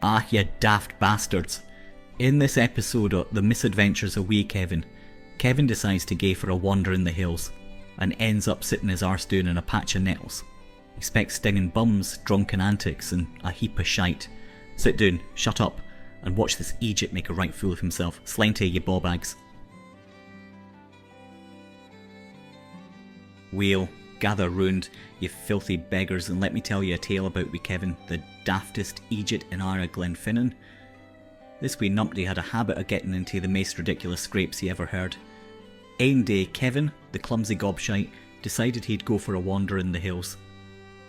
Ah, you daft bastards. In this episode of The Misadventures of wee Kevin, Kevin decides to go for a wander in the hills, and ends up sitting his arse doon in a patch of nettles. Expect stinging bums, drunken antics, and a heap of shite. Sit down, shut up, and watch this eejit make a right fool of himself. Slàinte, you bawbags. Well, gather round, you filthy beggars, and let me tell you a tale about wee Kevin, the daftest eejit in Ara Glenfinnan. This wee numpty had a habit of getting into the most ridiculous scrapes he ever heard. Ein day, Kevin, the clumsy gobshite, decided he'd go for a wander in the hills.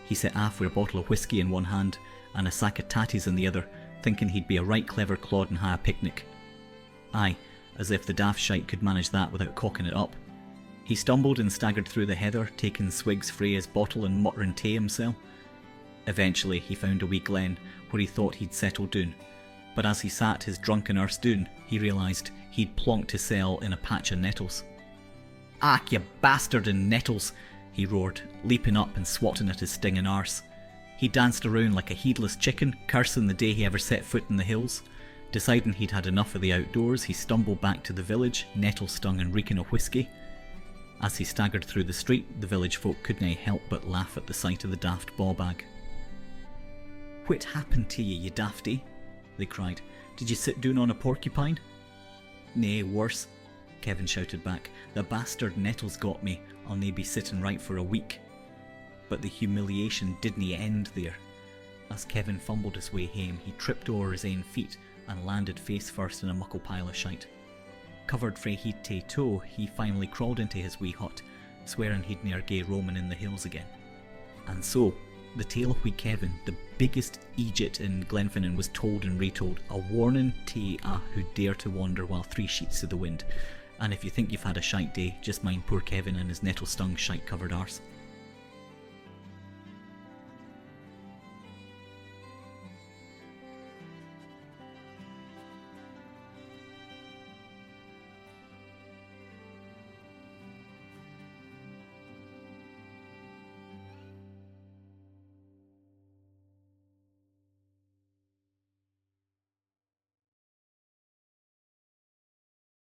He set off with a bottle of whiskey in one hand and a sack of tatties in the other, thinking he'd be a right clever clod and ha' a picnic. Aye, as if the daft shite could manage that without cocking it up. He stumbled and staggered through the heather, taking swigs frae his bottle and muttering to himself. Eventually he found a wee glen where he thought he'd settle down, but as he sat his drunken arse doon, he realised he'd plonked his cell in a patch of nettles. "Ah, you bastard and nettles!" he roared, leaping up and swatting at his stinging arse. He danced around like a heedless chicken, cursing the day he ever set foot in the hills. Deciding he'd had enough of the outdoors, he stumbled back to the village, nettle stung and reeking of whiskey. As he staggered through the street, the village folk couldnae help but laugh at the sight of the daft bawbag. "What happened to you dafty?" they cried. "Did you sit down on a porcupine?" "Nay, worse," Kevin shouted back. "The bastard nettles got me. I'll nae be sitting right for a week." But the humiliation didn't end there. As Kevin fumbled his way home, he tripped over his own feet and landed face first in a muckle pile of shite. Covered frae head to toe, he finally crawled into his wee hut, swearing he'd ne'er gae roaming in the hills again. And so, the tale of wee Kevin, the biggest eejit in Glenfinnan, was told and retold, a warning to a who dare to wander while 3 sheets to the wind. And if you think you've had a shite day, just mind poor Kevin and his nettle-stung, shite-covered arse.